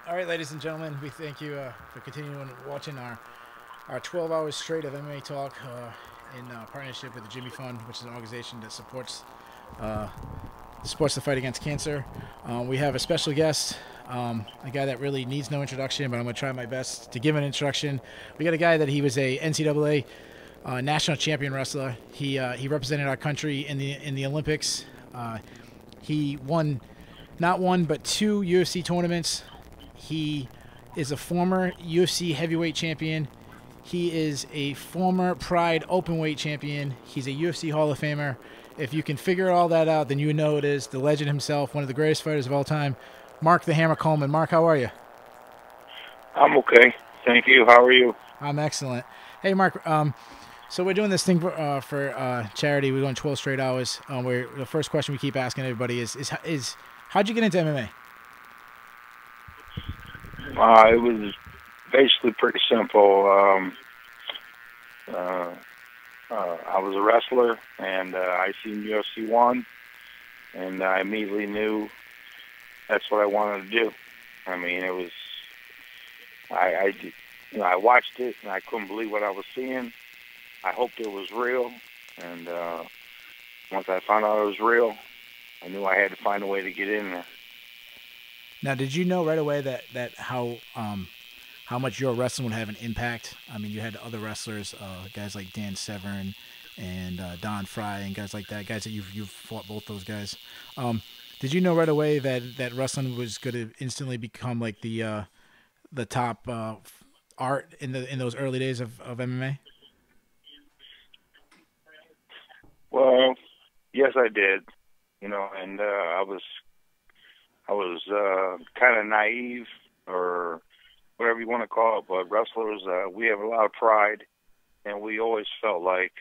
All right, ladies and gentlemen, we thank you for continuing watching our 12 hours straight of MMA talk in partnership with the Jimmy Fund, which is an organization that uh, supports the fight against cancer. We have a special guest, a guy that really needs no introduction, but I'm going to try my best to give an introduction. We got a guy that he was a NCAA national champion wrestler. He represented our country in the Olympics. He won not one but two UFC tournaments. He is a former UFC heavyweight champion. He is a former Pride openweight champion. He's a UFC Hall of Famer. If you can figure all that out, then you know it is the legend himself, one of the greatest fighters of all time, Mark the Hammer Coleman. Mark, how are you? I'm okay. Thank you. How are you? I'm excellent. Hey, Mark, so we're doing this thing for charity. We're going 12 straight hours. Where the first question we keep asking everybody is how'd you get into MMA? It was basically pretty simple. I was a wrestler, and I seen UFC 1, and I immediately knew that's what I wanted to do. I mean, it was, I watched it, and I couldn't believe what I was seeing. I hoped it was real, and once I found out it was real, I knew I had to find a way to get in there. Now, did you know right away that how much your wrestling would have an impact? I mean, you had other wrestlers, guys like Dan Severn and Don Fry and guys like that, guys that you've fought both those guys. Did you know right away that wrestling was going to instantly become like the top art in those early days of MMA? Well, yes, I did. And I was kind of naive, or whatever you want to call it, but wrestlers, we have a lot of pride, and we always felt like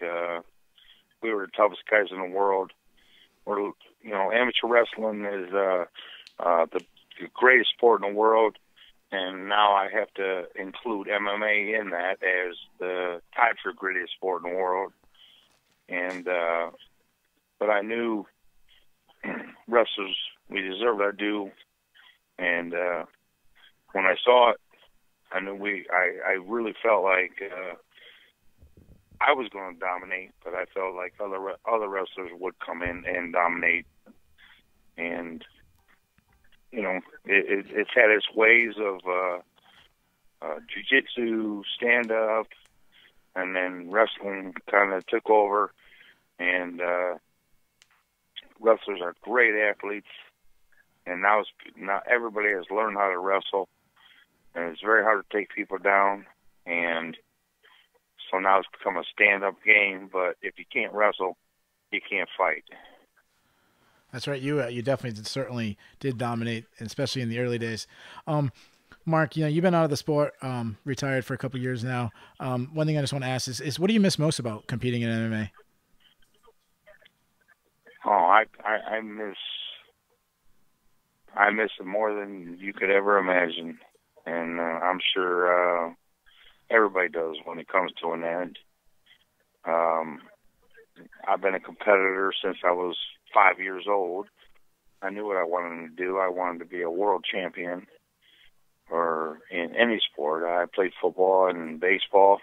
we were the toughest guys in the world. Amateur wrestling is the greatest sport in the world, and now I have to include MMA in that as the tied for greatest sport in the world. And but I knew wrestlers, we deserved our due, and when I saw it, I knew I really felt like I was going to dominate, but I felt like other wrestlers would come in and dominate. And it's had its ways of jiu-jitsu, stand-up, and then wrestling kind of took over. And wrestlers are great athletes, and now everybody has learned how to wrestle, and it's very hard to take people down. And so now it's become a stand-up game, but if you can't wrestle, you can't fight. That's right. You definitely certainly did dominate, especially in the early days. Mark, you've been out of the sport, retired for a couple of years now. One thing I just want to ask is what do you miss most about competing in MMA? Oh, I miss it more than you could ever imagine, and I'm sure everybody does when it comes to an end. I've been a competitor since I was 5 years old. I knew what I wanted to do. I wanted to be a world champion, or in any sport. I played football and baseball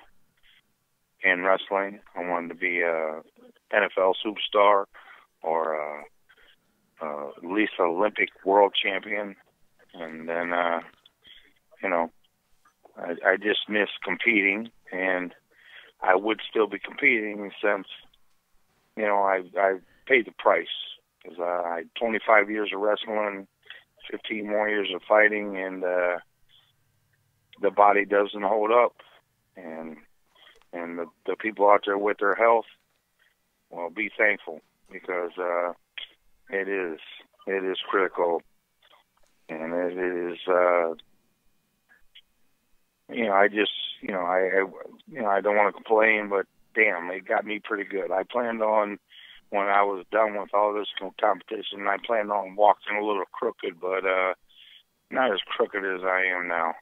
and wrestling. I wanted to be a NFL superstar, or at least an Olympic world champion. And then, I just miss competing, and I would still be competing since, I paid the price, because I had 25 years of wrestling, 15 more years of fighting, and the body doesn't hold up. And the people out there with their health, well, be thankful, because it is critical, and it is I don't want to complain, but damn, it got me pretty good. I planned on, when I was done with all this competition, I planned on walking a little crooked, but not as crooked as I am now.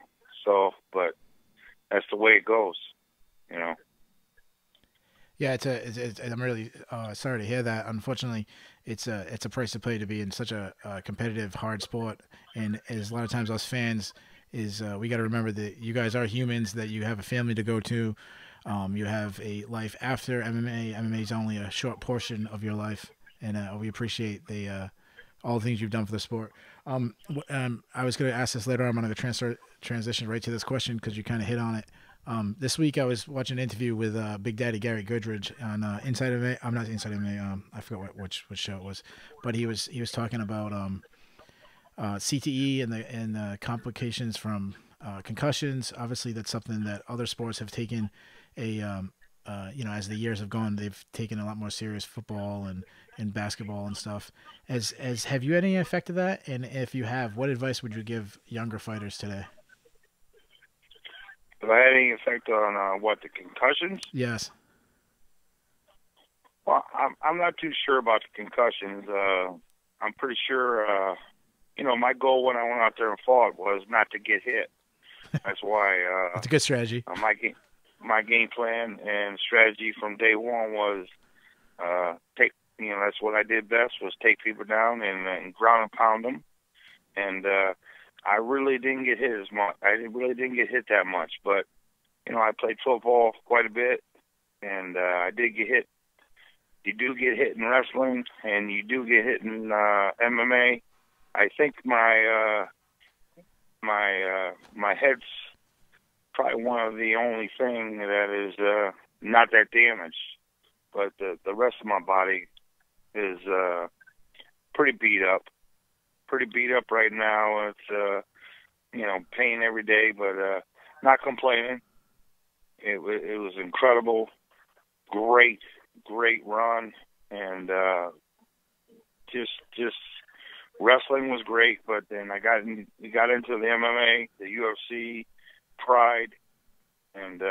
So, but that's the way it goes. Yeah, I'm really sorry to hear that. Unfortunately, it's a price to pay to be in such a competitive, hard sport, and as a lot of times us fans, is we got to remember that you guys are humans, that you have a family to go to. You have a life after MMA. MMA is only a short portion of your life, and we appreciate all the things you've done for the sport. I was going to ask this later on. I'm going to transition right to this question because you kind of hit on it. This week I was watching an interview with Big Daddy Gary Goodridge on Inside MMA. I'm not Inside MMA. I forgot which show it was, but he was talking about CTE and the complications from concussions. Obviously, that's something that other sports have taken as the years have gone, they've taken a lot more serious, football and basketball and stuff. Have you had any effect of that? And if you have, what advice would you give younger fighters today? Have I had any effect on the concussions? Yes. Well, I'm not too sure about the concussions. I'm pretty sure, my goal when I went out there and fought was not to get hit. That's why. That's a good strategy. My game plan and strategy from day one was that's what I did best, was take people down and ground and pound them. And I really didn't get hit as much. I really didn't get hit that much. But, I played football quite a bit, and I did get hit. You do get hit in wrestling, and you do get hit in MMA. I think my head's probably one of the only thing that is not that damaged, but the rest of my body is pretty beat up. Pretty beat up right now. It's pain every day, but not complaining. It was incredible, great run, and just wrestling was great. But then I got into the MMA, the UFC, Pride, and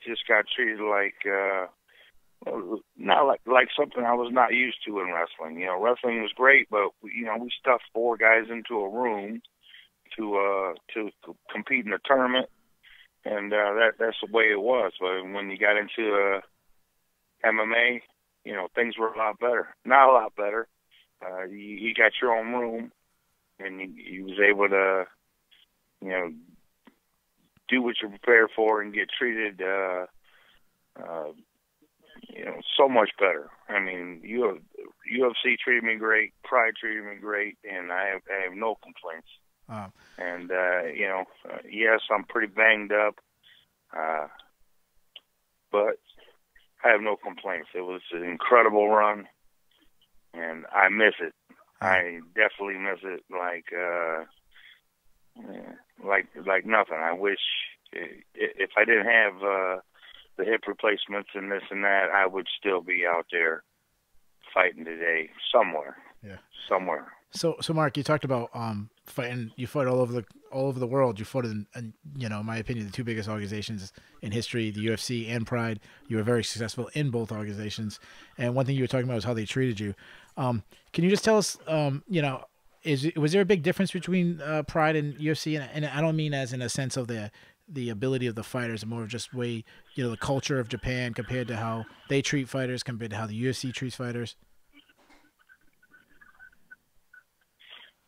just got treated like not like something I was not used to in wrestling. Wrestling was great, but we stuffed 4 guys into a room to compete in a tournament, and that's the way it was. But when you got into MMA, things were a lot better. Not a lot better. You got your own room, and you was able to do what you're prepared for and get treated so much better. I mean, UFC treated me great, Pride treated me great, and I have no complaints. And yes, I'm pretty banged up, but I have no complaints. It was an incredible run, and I miss it. I definitely miss it like nothing. I wish if I didn't have the hip replacements and this and that, I would still be out there fighting today somewhere. Yeah, somewhere. So Mark, you talked about fighting. You fought all over the world. You fought in my opinion, the 2 biggest organizations in history, the UFC and Pride. You were very successful in both organizations. And one thing you were talking about was how they treated you. Can you just tell us, was there a big difference between Pride and UFC? And I don't mean as in a sense of the ability of the fighters, more of just way, the culture of Japan compared to how they treat fighters compared to how the UFC treats fighters.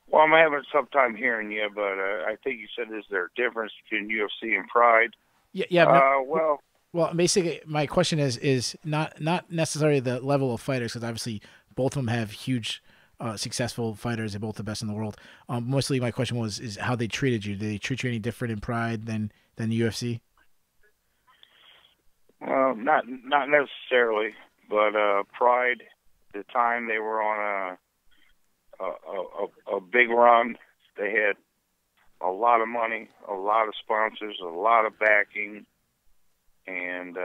Well, I'm having a tough time hearing you, but I think you said, is there a difference between UFC and Pride? Yeah. Well, basically, my question is not necessarily the level of fighters, because obviously both of them have huge, successful fighters. They're both the best in the world. Mostly, my question is how they treated you. Did they treat you any different in Pride than the UFC? Well, not necessarily, but Pride, at the time they were on a big run. They had a lot of money, a lot of sponsors, a lot of backing, and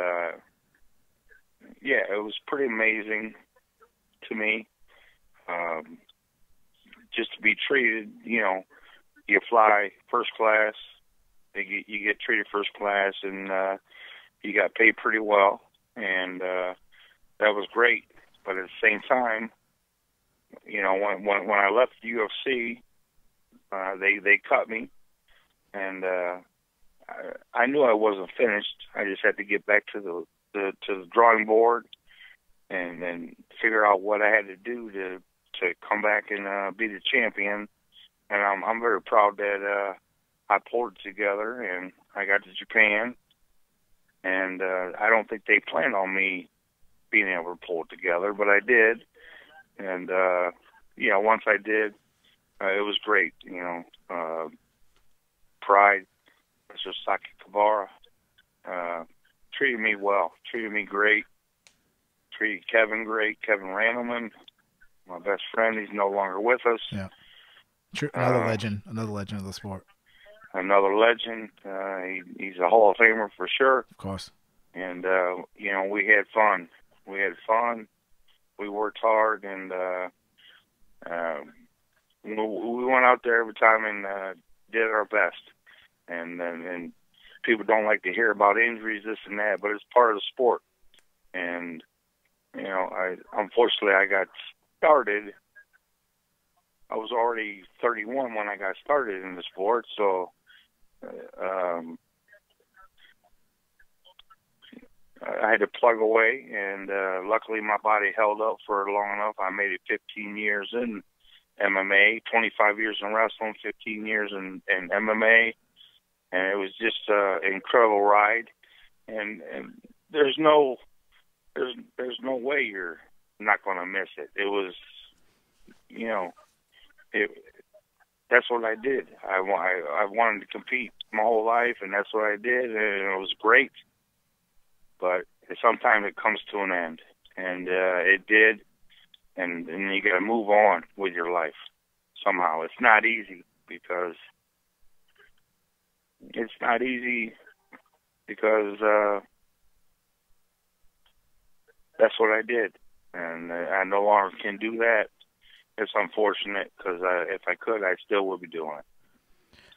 it was pretty amazing to me. Just to be treated, you fly first class, you get treated first class, and you got paid pretty well, and that was great. But at the same time, when I left the UFC, they cut me, and I knew I wasn't finished. I just had to get back to the drawing board and figure out what I had to do to come back and be the champion and I'm very proud that I pulled it together and I got to Japan. And I don't think they planned on me being able to pull it together, but I did. And once I did, it was great. Pride, Mr. Saki Kabara, treated me well, treated me great, treated Kevin great. Kevin Randleman, my best friend, he's no longer with us. Yeah, another legend of the sport. Another legend. He's a Hall of Famer for sure. Of course. And we had fun. We worked hard, and we went out there every time and did our best. And people don't like to hear about injuries, this and that, but it's part of the sport. And unfortunately I got started. I was already 31 when I got started in the sport, so I had to plug away, and luckily my body held up for long enough. I made it 15 years in MMA, 25 years in wrestling, 15 years in MMA, and it was just an incredible ride. And there's no way you're not going to miss it. It was, that's what I did. I wanted to compete my whole life, and that's what I did, and it was great. But sometimes it comes to an end, and it did, and you got to move on with your life somehow. It's not easy because that's what I did, and I no longer can do that. It's unfortunate because if I could, I still would be doing it.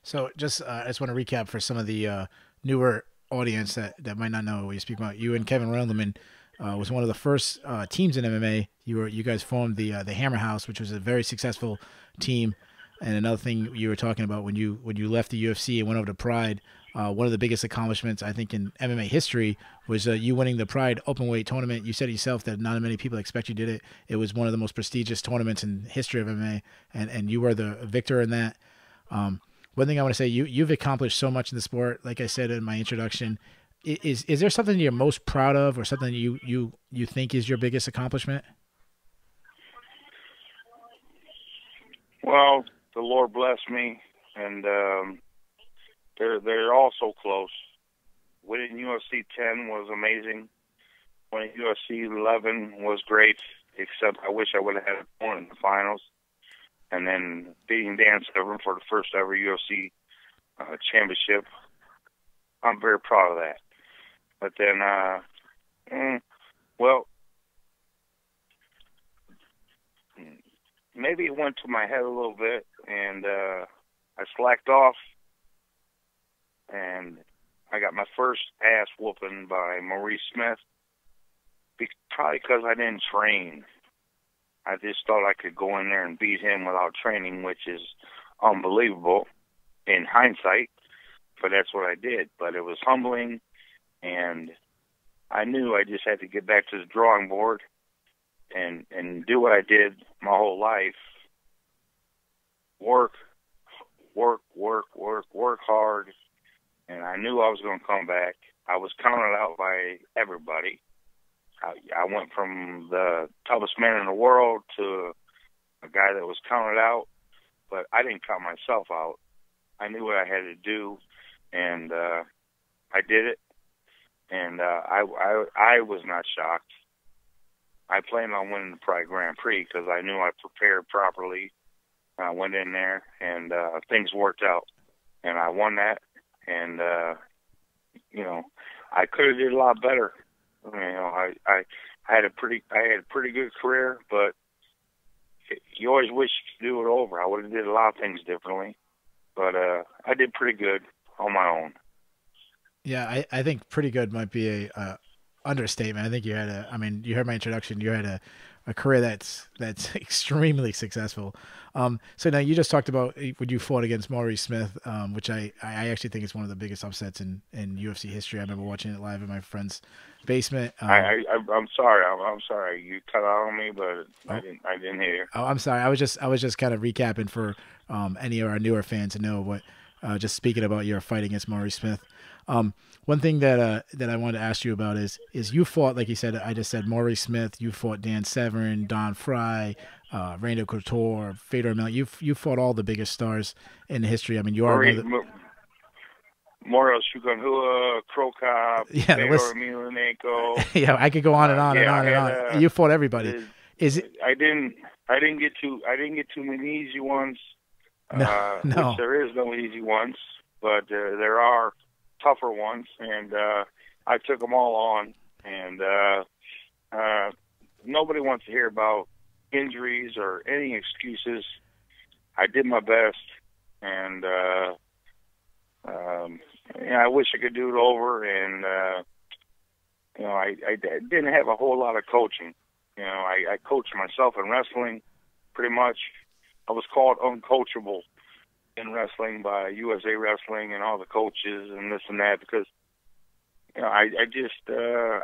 So I just want to recap for some of the newer audience that might not know what you speak about. You and Kevin Randleman was one of the first teams in MMA. You guys formed the Hammer House, which was a very successful team. And another thing you were talking about when you left the UFC and went over to Pride, one of the biggest accomplishments I think in MMA history was you winning the Pride Openweight tournament. You said yourself that not many people expect you did it. It was one of the most prestigious tournaments in history of MMA, and you were the victor in that. One thing I want to say, you've accomplished so much in the sport. Like I said in my introduction, is there something you're most proud of, or something you think is your biggest accomplishment? Well, the Lord blessed me, and they're all so close. Winning UFC 10 was amazing. Winning UFC 11 was great, except I wish I would have had a point in the finals. And then beating Dan Severn for the first ever UFC championship, I'm very proud of that. But then, maybe it went to my head a little bit, and I slacked off, and I got my first ass whooping by Mory Smith, probably because I didn't train. I just thought I could go in there and beat him without training, which is unbelievable in hindsight, but that's what I did. But it was humbling, and I knew I just had to get back to the drawing board and do what I did my whole life. Work hard, and I knew I was going to come back. I was counted out by everybody. I went from the toughest man in the world to a guy that was counted out, but I didn't count myself out. I knew what I had to do, and I did it, and I was not shocked. I planned on winning the Pride Grand Prix because I knew I prepared properly. I went in there, and things worked out, and I won that, and I could have did a lot better. I had a pretty good career, but you always wish you could do it over. I would have did a lot of things differently, but I did pretty good on my own. Yeah, I think pretty good might be a understatement. I think you heard my introduction. You had a a career that's extremely successful. So now you just talked about when you fought against Mory Smith, which I actually think is one of the biggest upsets in UFC history. I remember watching it live in my friend's basement. I'm sorry. I'm sorry. You cut out on me, but I didn't hear. Oh, I'm sorry. I was just kind of recapping for any of our newer fans to know what. Just speaking about your fight against Mory Smith. One thing that I wanted to ask you about is you fought, like you said, I just said Mory Smith. You fought Dan Severn, Don Fry, Randy Couture, Fedor Emelianenko. You fought all the biggest stars in history. I mean, you are one of the Mario Shukanhua, Krokop, yeah, Fedor Emelianenko. Yeah, I could go on and on and on and on. You fought everybody. Is it? I didn't get too many easy ones. No. Which there is no easy ones, but there are tougher ones, and I took them all on. And nobody wants to hear about injuries or any excuses. I did my best, and I wish I could do it over. And I didn't have a whole lot of coaching. I coached myself in wrestling, pretty much. I was called uncoachable in wrestling by USA Wrestling and all the coaches and this and that because, I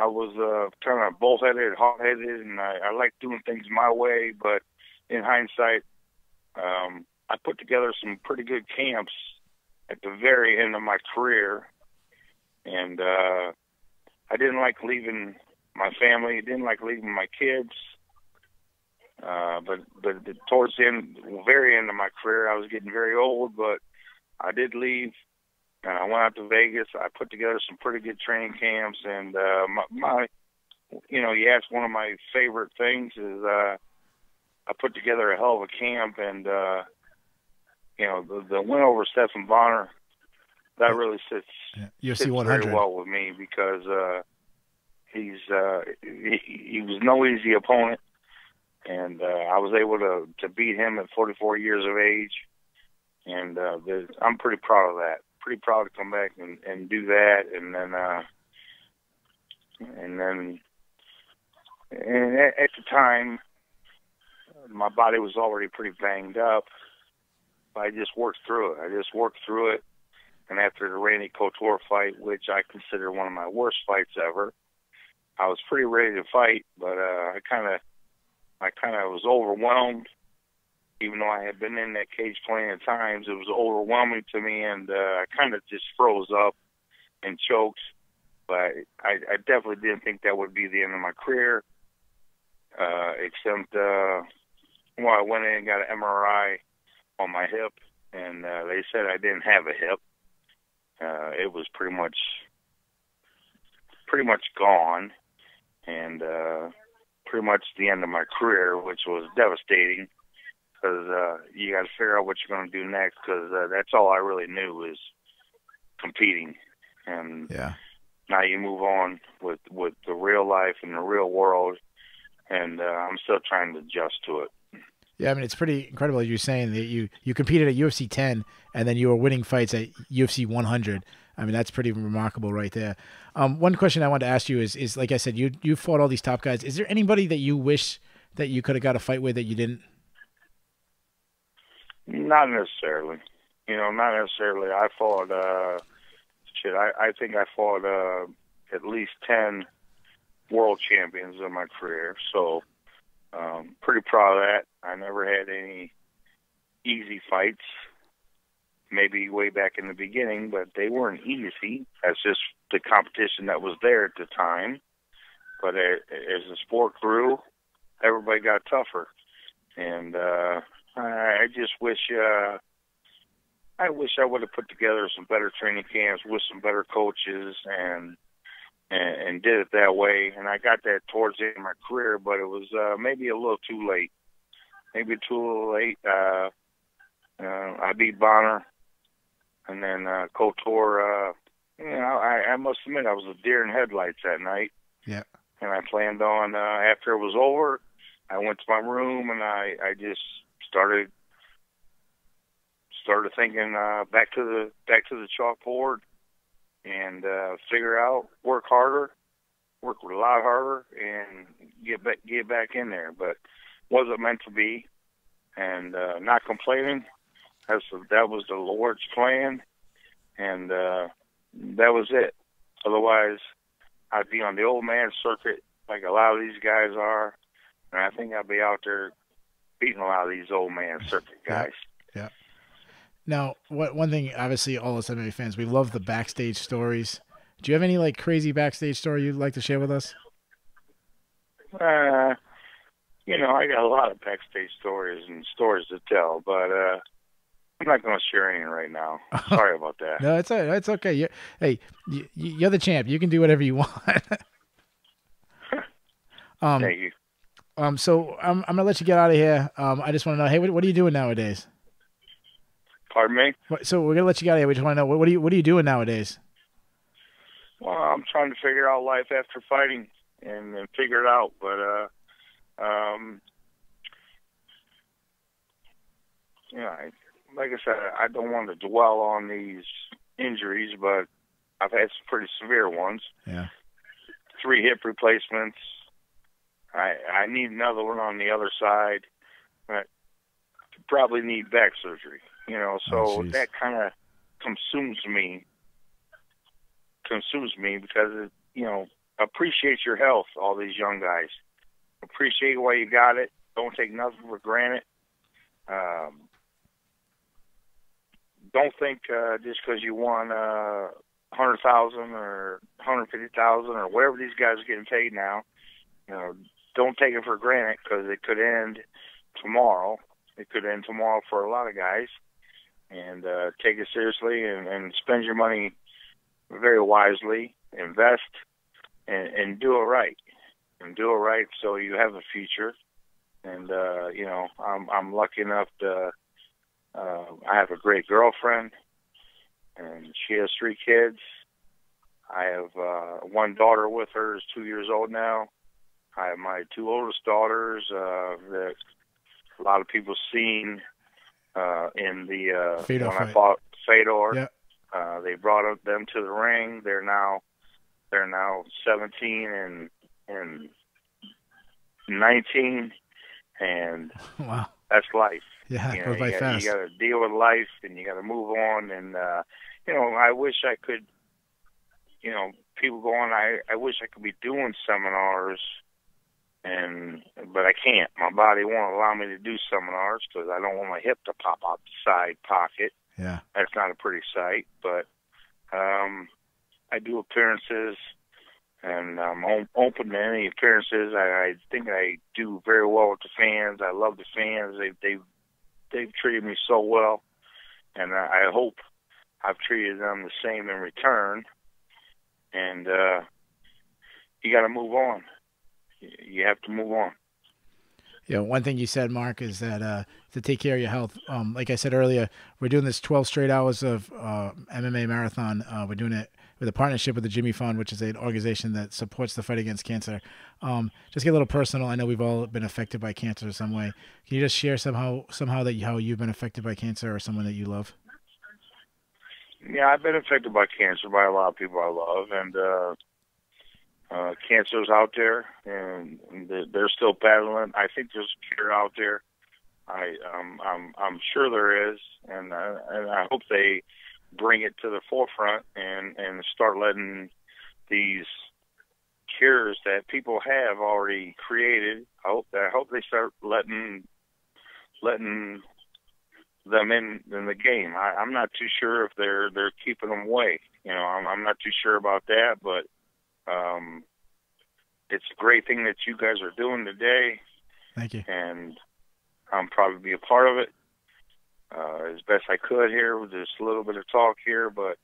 was kind of bullheaded, hot-headed, and I like doing things my way. But in hindsight, I put together some pretty good camps at the very end of my career, and I didn't like leaving my family, didn't like leaving my kids. But towards the very end of my career, I was getting very old, but I did leave, and I went out to Vegas. I put together some pretty good training camps, and you asked one of my favorite things is I put together a hell of a camp, and the win over Stephan Bonner, that really sits UFC 100 very well with me because he was no easy opponent. And I was able to beat him at 44 years of age, and I'm pretty proud of that. Pretty proud to come back and do that, and then at the time, my body was already pretty banged up. I just worked through it. And after the Randy Couture fight, which I consider one of my worst fights ever, I was pretty ready to fight, but I kind of was overwhelmed, even though I had been in that cage plenty of times. It was overwhelming to me, and I kind of just froze up and choked. But I definitely didn't think that would be the end of my career, except, I went in and got an MRI on my hip, and they said I didn't have a hip. It was pretty much gone, and pretty much the end of my career, which was devastating because you got to figure out what you're going to do next because that's all I really knew is competing. And now you move on with the real life and the real world, and I'm still trying to adjust to it. Yeah, I mean, it's pretty incredible. You're saying that you competed at UFC 10 and then you were winning fights at UFC 100. I mean, that's pretty remarkable right there. One question I wanted to ask you is like I said, you fought all these top guys. Is there anybody that you wish that you could have got a fight with that you didn't? Not necessarily. Not necessarily. I fought, I think I fought at least 10 world champions in my career. So, pretty proud of that. I never had any easy fights. Maybe way back in the beginning, but they weren't easy. That's just the competition that was there at the time. But as the sport grew, everybody got tougher. And I just wish I would have put together some better training camps with some better coaches and did it that way. And I got that towards the end of my career, but it was maybe a little too late. I beat Bonner. And then Couture, I must admit I was a deer in headlights that night. Yeah. And I planned on after it was over, I went to my room and I just started thinking back to the chalkboard and figure out, work harder, work a lot harder, and get back in there. But wasn't meant to be, and not complaining. That was the Lord's plan, and that was it. Otherwise, I'd be on the old man circuit like a lot of these guys are, and I think I'd be out there beating a lot of these old man circuit guys. Yeah. Now, one thing, obviously, all us MMA fans, we love the backstage stories. Do you have any like crazy backstage story you'd like to share with us? You know, I got a lot of backstage stories and stories to tell, but I'm not going to share any right now. Sorry about that. No, it's okay. You're the champ. You can do whatever you want. Thank you. So I'm gonna let you get out of here. I just want to know, hey, what are you doing nowadays? Pardon me? So we're gonna let you get out of here. We just want to know, what are you doing nowadays? Well, I'm trying to figure out life after fighting and figure it out. But yeah, like I said, I don't want to dwell on these injuries, but I've had some pretty severe ones. Yeah. 3 hip replacements. I need another one on the other side. I probably need back surgery. You know, so that kind of consumes me because it, you know, appreciate your health. All these young guys, appreciate why you got it. Don't take nothing for granted. Don't think just because you won 100,000 or 150,000 or whatever these guys are getting paid now, you know, don't take it for granted, because it could end tomorrow. It could end tomorrow for a lot of guys. And take it seriously and spend your money very wisely. Invest and do it right. And do it right so you have a future. And you know, I'm lucky enough to I have a great girlfriend, and she has 3 kids. I have 1 daughter with her, is 2 years old now. I have my 2 oldest daughters that a lot of people seen in the Fedor when fight. I fought Fedor. Yeah. They brought them to the ring. They're now 17 and 19, and wow, that's life. Yeah, you it know, goes by fast. You got to deal with life, and you got to move on. And you know, I wish I could. You know, people going. I wish I could be doing seminars, but I can't. My body won't allow me to do seminars because I don't want my hip to pop out the side pocket. Yeah, that's not a pretty sight. But I do appearances, and I'm open to any appearances. I think I do very well with the fans. I love the fans. They've treated me so well, and I hope I've treated them the same in return. And you got to move on. You have to move on. Yeah, one thing you said, Mark, is that to take care of your health. Like I said earlier, we're doing this 12 straight hours of MMA marathon. We're doing it with a partnership with the Jimmy Fund, which is an organization that supports the fight against cancer. Just get a little personal. I know we've all been affected by cancer in some way. Can you just share somehow that how you've been affected by cancer or someone that you love? Yeah, I've been affected by cancer by a lot of people I love, and cancer's out there, and they're still battling. I think there's a cure out there. I'm sure there is, and I hope they bring it to the forefront and start letting these cures that people have already created. I hope they start letting them in the game. I'm not too sure if they're keeping them away. You know, I'm not too sure about that, but it's a great thing that you guys are doing today. Thank you. And I'm proud to be a part of it as best I could here with this little bit of talk here, but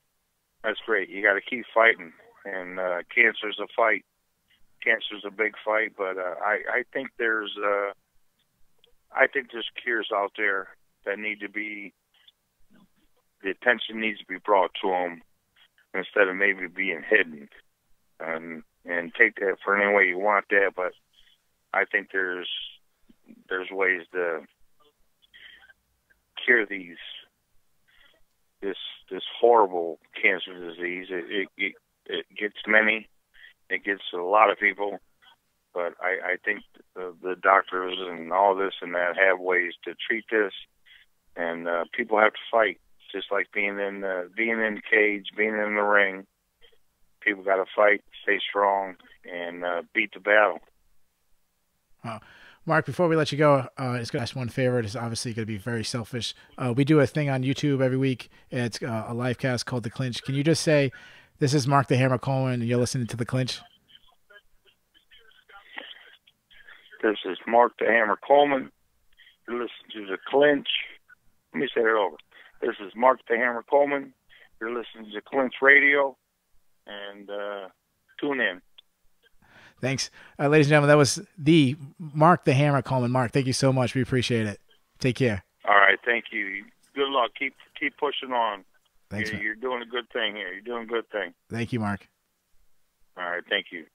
that's great. You got to keep fighting, and cancer's a fight. Cancer's a big fight, but I think there's cures out there that need to be, the attention needs to be brought to them instead of maybe being hidden. And take that for any way you want that, but I think there's ways to cure this horrible cancer disease. It gets many, It gets a lot of people, but I think the doctors and all this and that have ways to treat this, and people have to fight. Just like being in the cage, being in the ring, people got to fight, stay strong, and beat the battle. Mark, before we let you go, just going to ask one favor. It's obviously going to be very selfish. We do a thing on YouTube every week. It's a live cast called The Clinch. Can you just say, this is Mark the Hammer Coleman, and you're listening to The Clinch? This is Mark the Hammer Coleman. You're listening to The Clinch. Let me say it over. This is Mark the Hammer Coleman. You're listening to Clinch Radio, and tune in. Thanks. Ladies and gentlemen, that was the Mark the Hammer Coleman. Mark, thank you so much. We appreciate it. Take care. All right, thank you. Good luck. Keep pushing on. Thanks, You're doing a good thing here. You're doing a good thing. Thank you, Mark. All right, thank you.